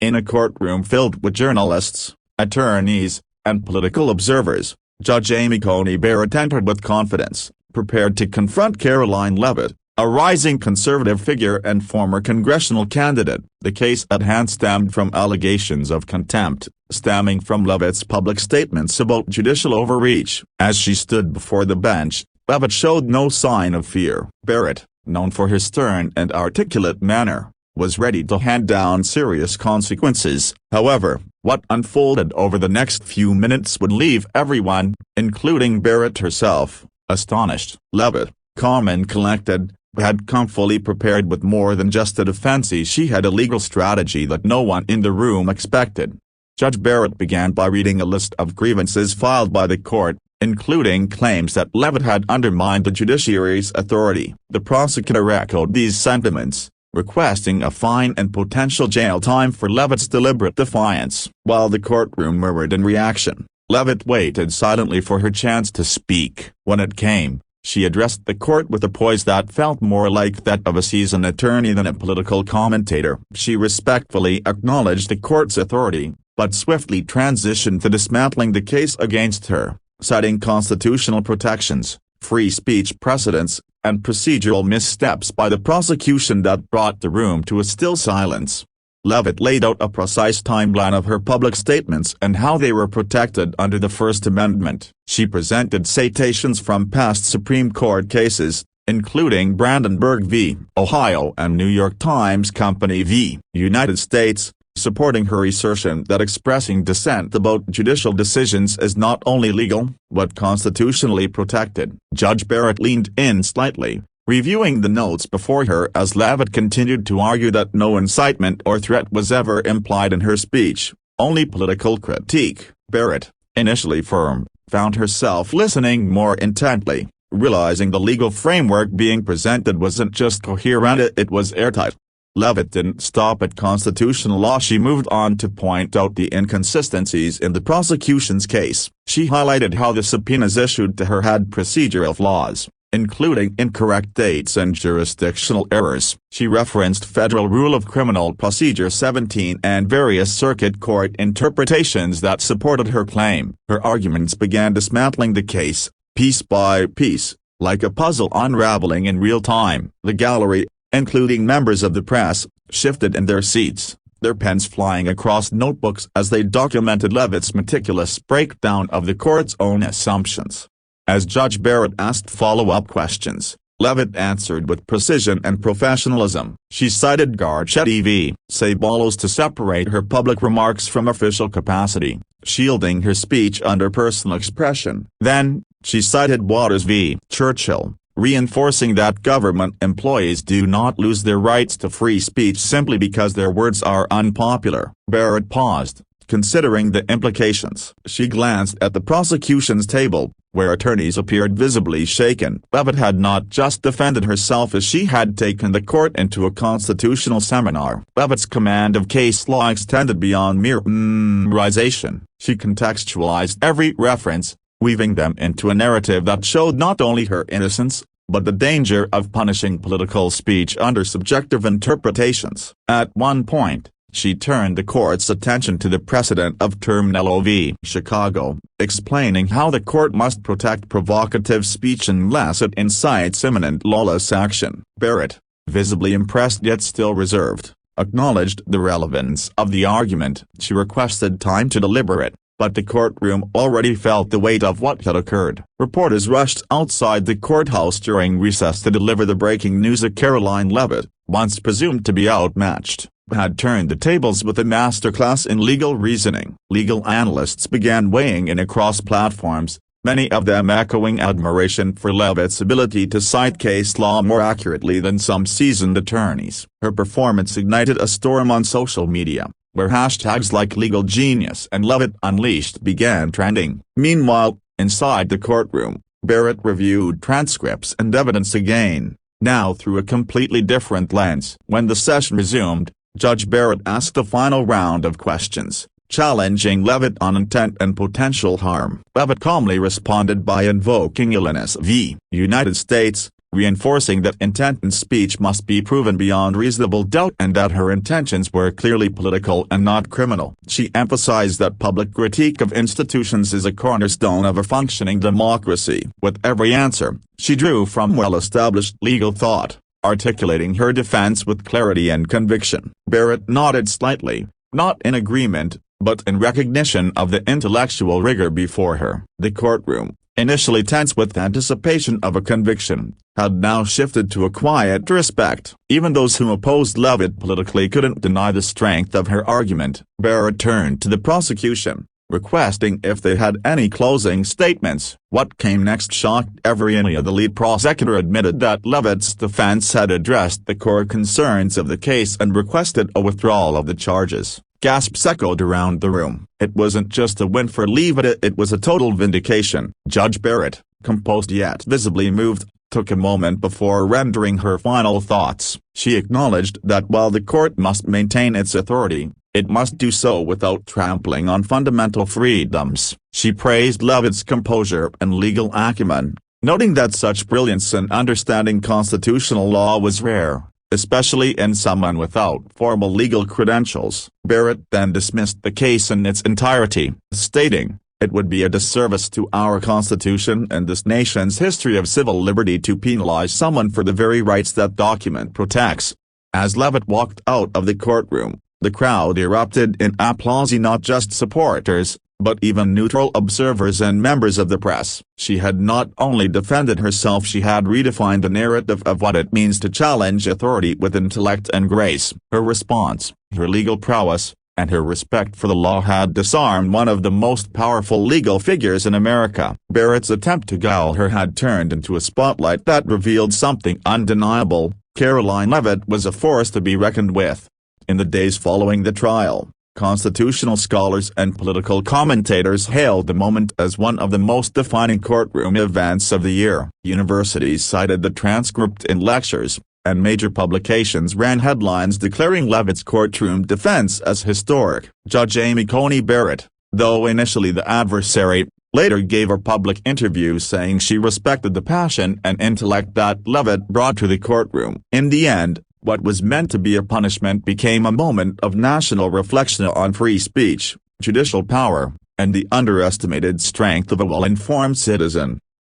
In a courtroom filled with journalists, attorneys, and political observers, Judge Amy Coney Barrett entered with confidence, prepared to confront Karoline Leavitt, a rising conservative figure and former congressional candidate. The case at hand stemmed from allegations of contempt, stemming from Leavitt's public statements about judicial overreach. As she stood before the bench, Leavitt showed no sign of fear. Barrett, known for her stern and articulate manner, was ready to hand down serious consequences. However, what unfolded over the next few minutes would leave everyone, including Barrett herself, astonished. Leavitt, calm and collected, had come fully prepared with more than just a defense. She had a legal strategy that no one in the room expected. Judge Barrett began by reading a list of grievances filed by the court, including claims that Leavitt had undermined the judiciary's authority. The prosecutor echoed these sentiments, requesting a fine and potential jail time for Leavitt's deliberate defiance. While the courtroom murmured in reaction, Leavitt waited silently for her chance to speak. When it came, she addressed the court with a poise that felt more like that of a seasoned attorney than a political commentator. She respectfully acknowledged the court's authority, but swiftly transitioned to dismantling the case against her, citing constitutional protections, free speech precedents, and procedural missteps by the prosecution that brought the room to a still silence. Leavitt laid out a precise timeline of her public statements and how they were protected under the First Amendment. She presented citations from past Supreme Court cases, including Brandenburg v. Ohio and New York Times Company v. United States, supporting her assertion that expressing dissent about judicial decisions is not only legal, but constitutionally protected. Judge Barrett leaned in slightly, reviewing the notes before her as Leavitt continued to argue that no incitement or threat was ever implied in her speech, only political critique. Barrett, initially firm, found herself listening more intently, realizing the legal framework being presented wasn't just coherent, it was airtight. Leavitt didn't stop at constitutional law. She moved on to point out the inconsistencies in the prosecution's case. She highlighted how the subpoenas issued to her had procedural flaws, including incorrect dates and jurisdictional errors. She referenced Federal Rule of Criminal Procedure 17 and various circuit court interpretations that supported her claim. Her arguments began dismantling the case, piece by piece, like a puzzle unraveling in real time. The gallery, including members of the press, shifted in their seats, their pens flying across notebooks as they documented Leavitt's meticulous breakdown of the court's own assumptions. As Judge Barrett asked follow-up questions, Leavitt answered with precision and professionalism. She cited Garcetti v. Ceballos to separate her public remarks from official capacity, shielding her speech under personal expression. Then, she cited Waters v. Churchill, reinforcing that government employees do not lose their rights to free speech simply because their words are unpopular. Barrett paused, considering the implications. She glanced at the prosecution's table, where attorneys appeared visibly shaken. Leavitt had not just defended herself as she had taken the court into a constitutional seminar. Leavitt's command of case law extended beyond mere memorization. She contextualized every reference, weaving them into a narrative that showed not only her innocence, but the danger of punishing political speech under subjective interpretations. At one point, she turned the court's attention to the precedent of Terminello v. Chicago, explaining how the court must protect provocative speech unless it incites imminent lawless action. Barrett, visibly impressed yet still reserved, acknowledged the relevance of the argument. She requested time to deliberate, but the courtroom already felt the weight of what had occurred. Reporters rushed outside the courthouse during recess to deliver the breaking news that Karoline Leavitt, once presumed to be outmatched, had turned the tables with a masterclass in legal reasoning. Legal analysts began weighing in across platforms, many of them echoing admiration for Leavitt's ability to cite case law more accurately than some seasoned attorneys. Her performance ignited a storm on social media, where hashtags like Legal Genius and Leavitt Unleashed began trending. Meanwhile, inside the courtroom, Barrett reviewed transcripts and evidence again, now through a completely different lens. When the session resumed, Judge Barrett asked a final round of questions, challenging Leavitt on intent and potential harm. Leavitt calmly responded by invoking Illinois v. United States, reinforcing that intent in speech must be proven beyond reasonable doubt and that her intentions were clearly political and not criminal. She emphasized that public critique of institutions is a cornerstone of a functioning democracy. With every answer, she drew from well-established legal thought, articulating her defense with clarity and conviction. Barrett nodded slightly, not in agreement, but in recognition of the intellectual rigor before her. The courtroom, initially tense with anticipation of a conviction, had now shifted to a quiet respect. Even those who opposed Leavitt politically couldn't deny the strength of her argument. Barrett turned to the prosecution, requesting if they had any closing statements. What came next shocked everyone. The lead prosecutor admitted that Leavitt's defense had addressed the core concerns of the case and requested a withdrawal of the charges. Gasps echoed around the room. It wasn't just a win for Leavitt, it was a total vindication. Judge Barrett, composed yet visibly moved, took a moment before rendering her final thoughts. She acknowledged that while the court must maintain its authority, it must do so without trampling on fundamental freedoms. She praised Leavitt's composure and legal acumen, noting that such brilliance in understanding constitutional law was rare, especially in someone without formal legal credentials. Barrett then dismissed the case in its entirety, stating, "It would be a disservice to our Constitution and this nation's history of civil liberty to penalize someone for the very rights that document protects." As Leavitt walked out of the courtroom, the crowd erupted in applause, not just supporters, but even neutral observers and members of the press. She had not only defended herself, she had redefined the narrative of what it means to challenge authority with intellect and grace. Her response, her legal prowess, and her respect for the law had disarmed one of the most powerful legal figures in America. Barrett's attempt to gull her had turned into a spotlight that revealed something undeniable: Karoline Leavitt was a force to be reckoned with. In the days following the trial, constitutional scholars and political commentators hailed the moment as one of the most defining courtroom events of the year. Universities cited the transcript in lectures, and major publications ran headlines declaring Leavitt's courtroom defense as historic. Judge Amy Coney Barrett, though initially the adversary, later gave a public interview saying she respected the passion and intellect that Leavitt brought to the courtroom. In the end, what was meant to be a punishment became a moment of national reflection on free speech, judicial power, and the underestimated strength of a well-informed citizen.